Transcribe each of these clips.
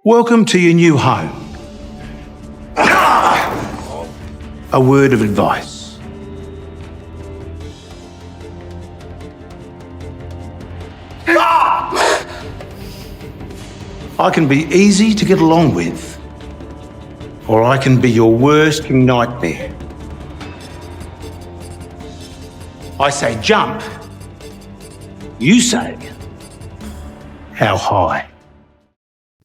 Welcome to your new home. A word of advice. I can be easy to get along with, or I can be your worst nightmare. I say jump. You say, how high?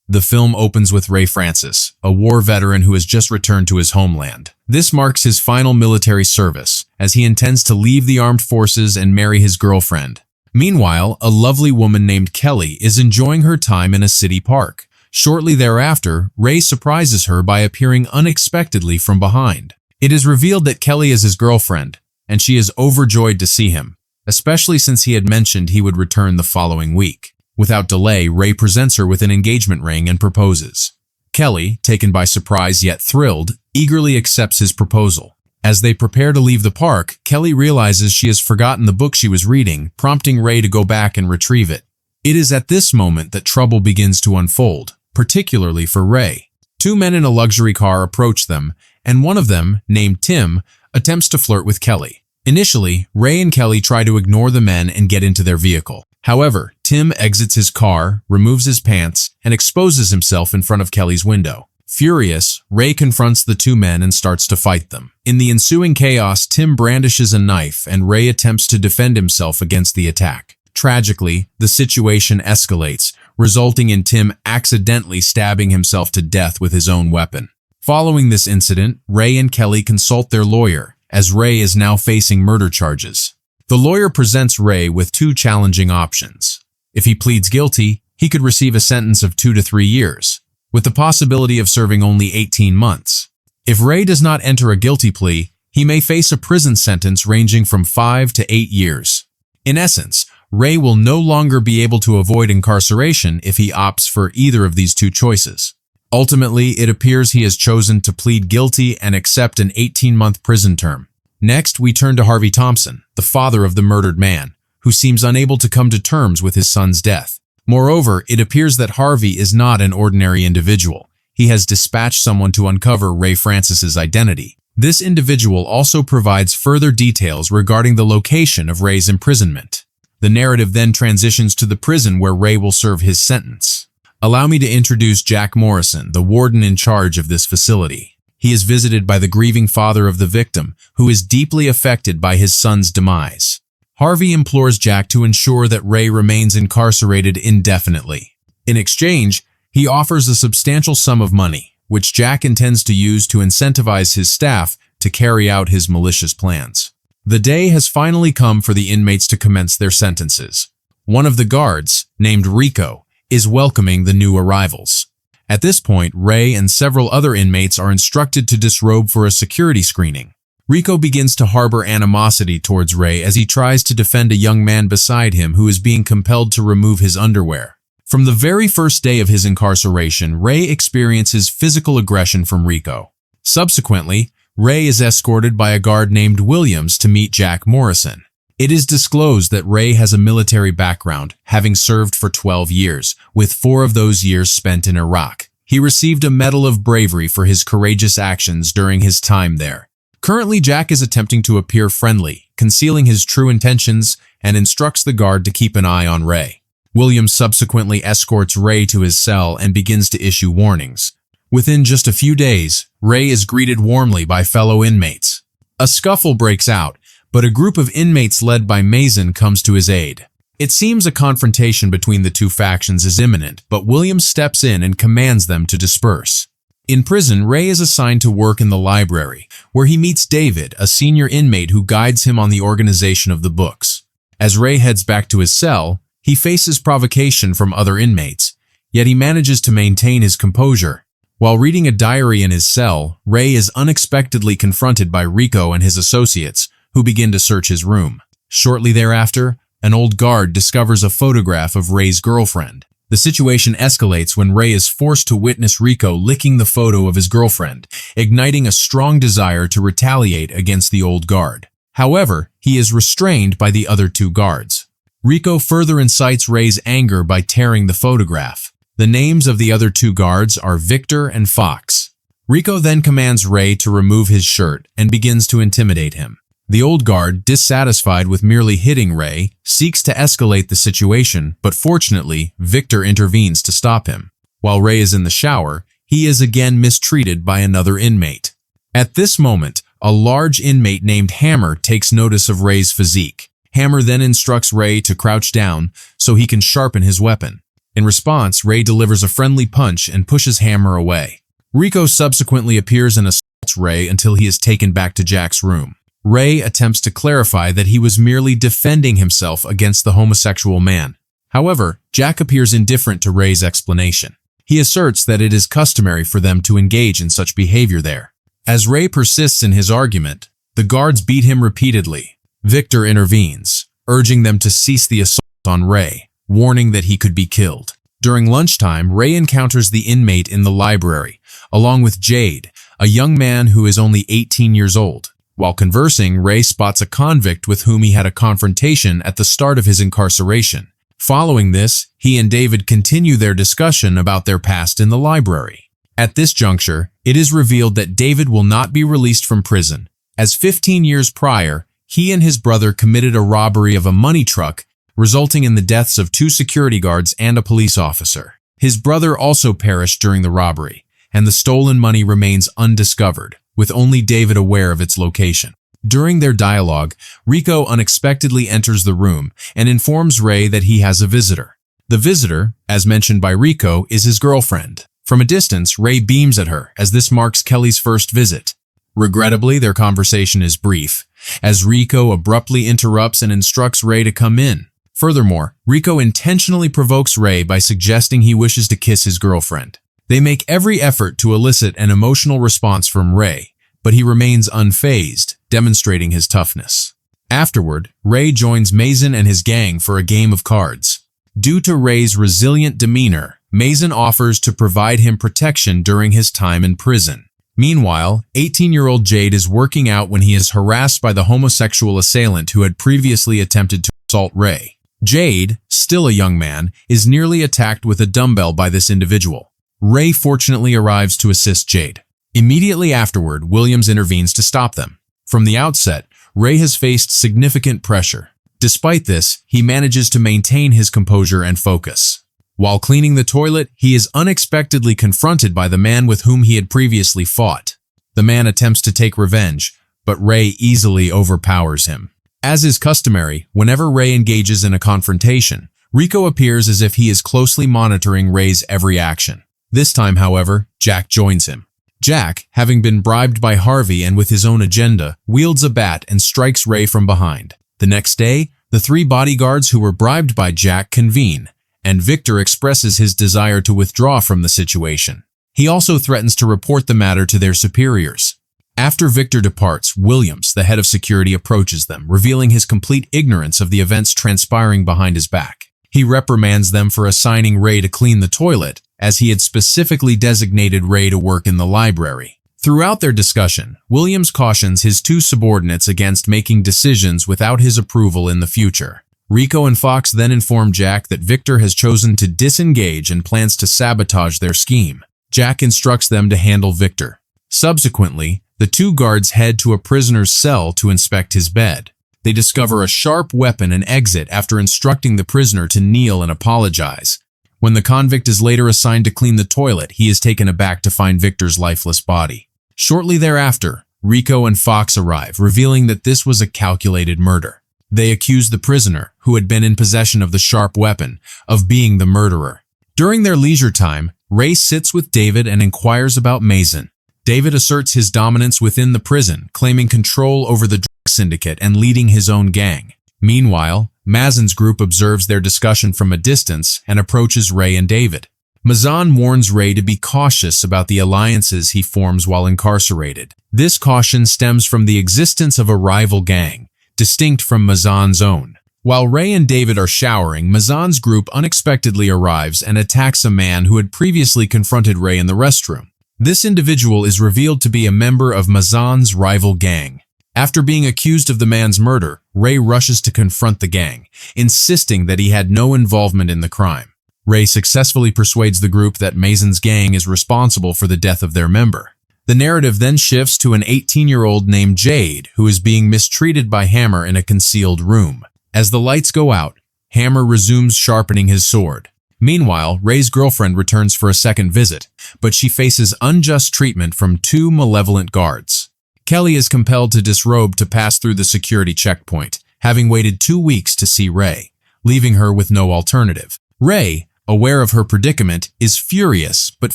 The film opens with Ray Francis, a war veteran who has just returned to his homeland. This marks his final military service, as he intends to leave the armed forces and marry his girlfriend. Meanwhile, a lovely woman named Kelly is enjoying her time in a city park. Shortly thereafter, Ray surprises her by appearing unexpectedly from behind. It is revealed that Kelly is his girlfriend, and she is overjoyed to see him, especially since he had mentioned he would return the following week. Without delay, Ray presents her with an engagement ring and proposes. Kelly, taken by surprise yet thrilled, eagerly accepts his proposal. As they prepare to leave the park, Kelly realizes she has forgotten the book she was reading, prompting Ray to go back and retrieve it. It is at this moment that trouble begins to unfold, particularly for Ray. Two men in a luxury car approach them, and one of them, named Tim, attempts to flirt with Kelly. Initially, Ray and Kelly try to ignore the men and get into their vehicle. However, Tim exits his car, removes his pants, and exposes himself in front of Kelly's window. Furious, Ray confronts the two men and starts to fight them. In the ensuing chaos, Tim brandishes a knife and Ray attempts to defend himself against the attack. Tragically, the situation escalates, resulting in Tim accidentally stabbing himself to death with his own weapon. Following this incident, Ray and Kelly consult their lawyer, as Ray is now facing murder charges. The lawyer presents Ray with two challenging options. If he pleads guilty, he could receive a sentence of 2 to 3 years, with the possibility of serving only 18 months. If Ray does not enter a guilty plea, he may face a prison sentence ranging from 5 to 8 years. In essence, Ray will no longer be able to avoid incarceration if he opts for either of these two choices. Ultimately, it appears he has chosen to plead guilty and accept an 18-month prison term. Next, we turn to Harvey Thompson, the father of the murdered man, who seems unable to come to terms with his son's death. Moreover, it appears that Harvey is not an ordinary individual. He has dispatched someone to uncover Ray Francis's identity. This individual also provides further details regarding the location of Ray's imprisonment. The narrative then transitions to the prison where Ray will serve his sentence. Allow me to introduce Jack Morrison, the warden in charge of this facility. He is visited by the grieving father of the victim, who is deeply affected by his son's demise. Harvey implores Jack to ensure that Ray remains incarcerated indefinitely. In exchange, he offers a substantial sum of money, which Jack intends to use to incentivize his staff to carry out his malicious plans. The day has finally come for the inmates to commence their sentences. One of the guards, named Rico, is welcoming the new arrivals. At this point, Ray and several other inmates are instructed to disrobe for a security screening. Rico begins to harbor animosity towards Ray as he tries to defend a young man beside him who is being compelled to remove his underwear. From the very first day of his incarceration, Ray experiences physical aggression from Rico. Subsequently, Ray is escorted by a guard named Williams to meet Jack Morrison. It is disclosed that Ray has a military background, having served for 12 years, with 4 of those years spent in Iraq. He received a Medal of Bravery for his courageous actions during his time there. Currently, Jack is attempting to appear friendly, concealing his true intentions, and instructs the guard to keep an eye on Ray. Williams subsequently escorts Ray to his cell and begins to issue warnings. Within just a few days, Ray is greeted warmly by fellow inmates. A scuffle breaks out, but a group of inmates led by Mason comes to his aid. It seems a confrontation between the two factions is imminent, but Williams steps in and commands them to disperse. In prison, Ray is assigned to work in the library, where he meets David, a senior inmate who guides him on the organization of the books. As Ray heads back to his cell, he faces provocation from other inmates, yet he manages to maintain his composure. While reading a diary in his cell, Ray is unexpectedly confronted by Rico and his associates, who begin to search his room. Shortly thereafter, an old guard discovers a photograph of Ray's girlfriend. The situation escalates when Ray is forced to witness Rico licking the photo of his girlfriend, igniting a strong desire to retaliate against the old guard. However, he is restrained by the other 2 guards. Rico further incites Ray's anger by tearing the photograph. The names of the other two guards are Victor and Fox. Rico then commands Ray to remove his shirt and begins to intimidate him. The old guard, dissatisfied with merely hitting Ray, seeks to escalate the situation, but fortunately, Victor intervenes to stop him. While Ray is in the shower, he is again mistreated by another inmate. At this moment, a large inmate named Hammer takes notice of Ray's physique. Hammer then instructs Ray to crouch down so he can sharpen his weapon. In response, Ray delivers a friendly punch and pushes Hammer away. Rico subsequently appears and assaults Ray until he is taken back to Jack's room. Ray attempts to clarify that he was merely defending himself against the homosexual man. However, Jack appears indifferent to Ray's explanation. He asserts that it is customary for them to engage in such behavior there. As Ray persists in his argument, the guards beat him repeatedly. Victor intervenes, urging them to cease the assault on Ray, warning that he could be killed. During lunchtime, Ray encounters the inmate in the library, along with Jade, a young man who is only 18 years old. While conversing, Ray spots a convict with whom he had a confrontation at the start of his incarceration. Following this, he and David continue their discussion about their past in the library. At this juncture, it is revealed that David will not be released from prison, as 15 years prior, he and his brother committed a robbery of a money truck, resulting in the deaths of 2 security guards and a police officer. His brother also perished during the robbery, and the stolen money remains undiscovered, with only David aware of its location. During their dialogue, Rico unexpectedly enters the room and informs Ray that he has a visitor. The visitor, as mentioned by Rico, is his girlfriend. From a distance, Ray beams at her, as this marks Kelly's first visit. Regrettably, their conversation is brief, as Rico abruptly interrupts and instructs Ray to come in. Furthermore, Rico intentionally provokes Ray by suggesting he wishes to kiss his girlfriend. They make every effort to elicit an emotional response from Ray, but he remains unfazed, demonstrating his toughness. Afterward, Ray joins Mason and his gang for a game of cards. Due to Ray's resilient demeanor, Mason offers to provide him protection during his time in prison. Meanwhile, 18-year-old Jade is working out when he is harassed by the homosexual assailant who had previously attempted to assault Ray. Jade, still a young man, is nearly attacked with a dumbbell by this individual. Ray fortunately arrives to assist Jade. Immediately afterward, Williams intervenes to stop them. From the outset, Ray has faced significant pressure. Despite this, he manages to maintain his composure and focus. While cleaning the toilet, he is unexpectedly confronted by the man with whom he had previously fought. The man attempts to take revenge, but Ray easily overpowers him. As is customary, whenever Ray engages in a confrontation, Rico appears as if he is closely monitoring Ray's every action. This time, however, Jack joins him. Jack, having been bribed by Harvey and with his own agenda, wields a bat and strikes Ray from behind. The next day, the 3 bodyguards who were bribed by Jack convene, and Victor expresses his desire to withdraw from the situation. He also threatens to report the matter to their superiors. After Victor departs, Williams, the head of security, approaches them, revealing his complete ignorance of the events transpiring behind his back. He reprimands them for assigning Ray to clean the toilet, as he had specifically designated Ray to work in the library. Throughout their discussion, Williams cautions his 2 subordinates against making decisions without his approval in the future. Rico and Fox then inform Jack that Victor has chosen to disengage and plans to sabotage their scheme. Jack instructs them to handle Victor. Subsequently, the 2 guards head to a prisoner's cell to inspect his bed. They discover a sharp weapon and exit after instructing the prisoner to kneel and apologize. When the convict is later assigned to clean the toilet, he is taken aback to find Victor's lifeless body. Shortly thereafter, Rico and Fox arrive, revealing that this was a calculated murder. They accuse the prisoner, who had been in possession of the sharp weapon, of being the murderer. During their leisure time, Ray sits with David and inquires about Mason. David asserts his dominance within the prison, claiming control over the drug syndicate and leading his own gang. Meanwhile, Mazen's group observes their discussion from a distance and approaches Ray and David. Mazan warns Ray to be cautious about the alliances he forms while incarcerated. This caution stems from the existence of a rival gang, distinct from Mazan's own. While Ray and David are showering, Mazan's group unexpectedly arrives and attacks a man who had previously confronted Ray in the restroom. This individual is revealed to be a member of Mazan's rival gang. After being accused of the man's murder, Ray rushes to confront the gang, insisting that he had no involvement in the crime. Ray successfully persuades the group that Mason's gang is responsible for the death of their member. The narrative then shifts to an 18-year-old named Jade, who is being mistreated by Hammer in a concealed room. As the lights go out, Hammer resumes sharpening his sword. Meanwhile, Ray's girlfriend returns for a second visit, but she faces unjust treatment from two malevolent guards. Kelly is compelled to disrobe to pass through the security checkpoint, having waited 2 weeks to see Ray, leaving her with no alternative. Ray, aware of her predicament, is furious but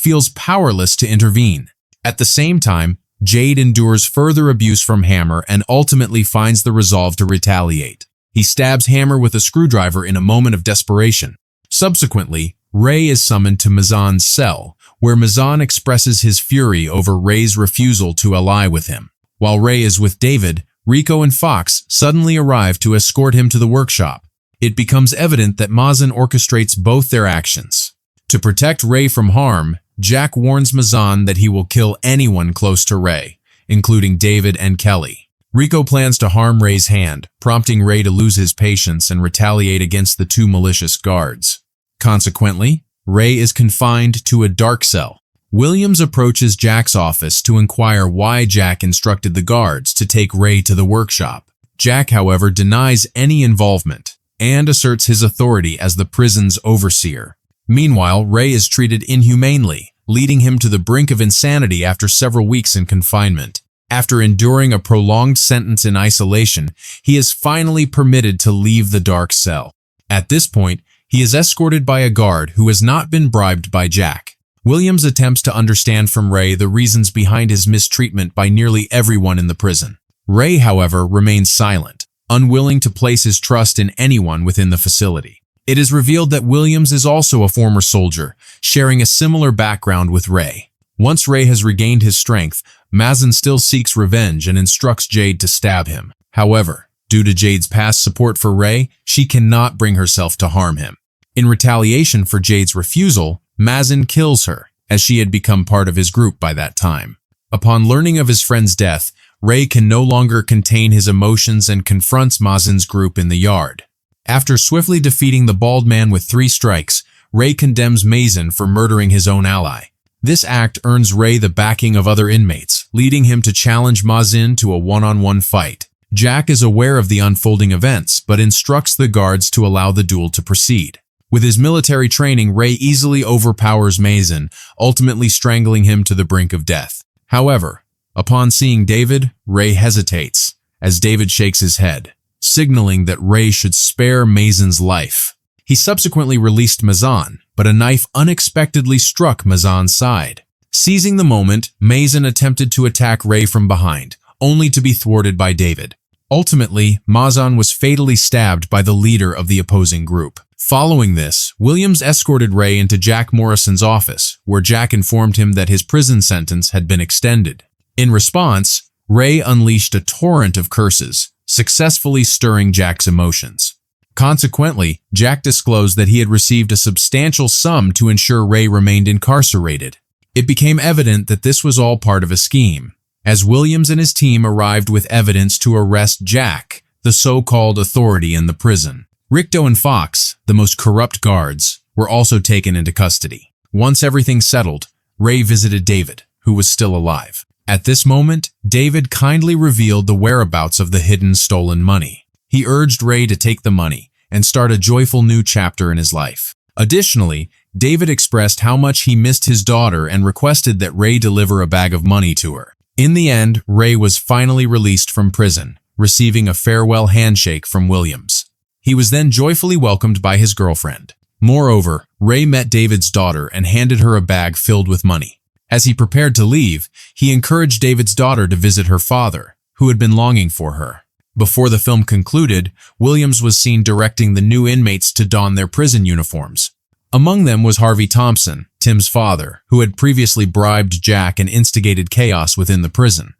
feels powerless to intervene. At the same time, Jade endures further abuse from Hammer and ultimately finds the resolve to retaliate. He stabs Hammer with a screwdriver in a moment of desperation. Subsequently, Ray is summoned to Mazan's cell, where Mazan expresses his fury over Ray's refusal to ally with him. While Ray is with David, Rico and Fox suddenly arrive to escort him to the workshop. It becomes evident that Mazan orchestrates both their actions. To protect Ray from harm, Jack warns Mazan that he will kill anyone close to Ray, including David and Kelly. Rico plans to harm Ray's hand, prompting Ray to lose his patience and retaliate against the two malicious guards. Consequently, Ray is confined to a dark cell. Williams approaches Jack's office to inquire why Jack instructed the guards to take Ray to the workshop. Jack, however, denies any involvement and asserts his authority as the prison's overseer. Meanwhile, Ray is treated inhumanely, leading him to the brink of insanity after several weeks in confinement. After enduring a prolonged sentence in isolation, he is finally permitted to leave the dark cell. At this point, he is escorted by a guard who has not been bribed by Jack. Williams attempts to understand from Ray the reasons behind his mistreatment by nearly everyone in the prison. Ray, however, remains silent, unwilling to place his trust in anyone within the facility. It is revealed that Williams is also a former soldier, sharing a similar background with Ray. Once Ray has regained his strength, Mazan still seeks revenge and instructs Jade to stab him. However, due to Jade's past support for Ray, she cannot bring herself to harm him. In retaliation for Jade's refusal, Mazan kills her, as she had become part of his group by that time. Upon learning of his friend's death, Ray can no longer contain his emotions and confronts Mazan's group in the yard. After swiftly defeating the bald man with 3 strikes, Ray condemns Mazan for murdering his own ally. This act earns Ray the backing of other inmates, leading him to challenge Mazan to a one-on-one fight. Jack is aware of the unfolding events, but instructs the guards to allow the duel to proceed. With his military training, Ray easily overpowers Mazan, ultimately strangling him to the brink of death. However, upon seeing David, Ray hesitates, as David shakes his head, signaling that Ray should spare Mazan's life. He subsequently released Mazan, but a knife unexpectedly struck Mazan's side. Seizing the moment, Mazan attempted to attack Ray from behind, only to be thwarted by David. Ultimately, Mazan was fatally stabbed by the leader of the opposing group. Following this, Williams escorted Ray into Jack Morrison's office, where Jack informed him that his prison sentence had been extended. In response, Ray unleashed a torrent of curses, successfully stirring Jack's emotions. Consequently, Jack disclosed that he had received a substantial sum to ensure Ray remained incarcerated. It became evident that this was all part of a scheme, as Williams and his team arrived with evidence to arrest Jack, the so-called authority in the prison. Rico and Fox, the most corrupt guards, were also taken into custody. Once everything settled, Ray visited David, who was still alive. At this moment, David kindly revealed the whereabouts of the hidden stolen money. He urged Ray to take the money and start a joyful new chapter in his life. Additionally, David expressed how much he missed his daughter and requested that Ray deliver a bag of money to her. In the end, Ray was finally released from prison, receiving a farewell handshake from Williams. He was then joyfully welcomed by his girlfriend. Moreover, Ray met David's daughter and handed her a bag filled with money. As he prepared to leave, he encouraged David's daughter to visit her father, who had been longing for her. Before the film concluded, Williams was seen directing the new inmates to don their prison uniforms. Among them was Harvey Thompson, Tim's father, who had previously bribed Jack and instigated chaos within the prison.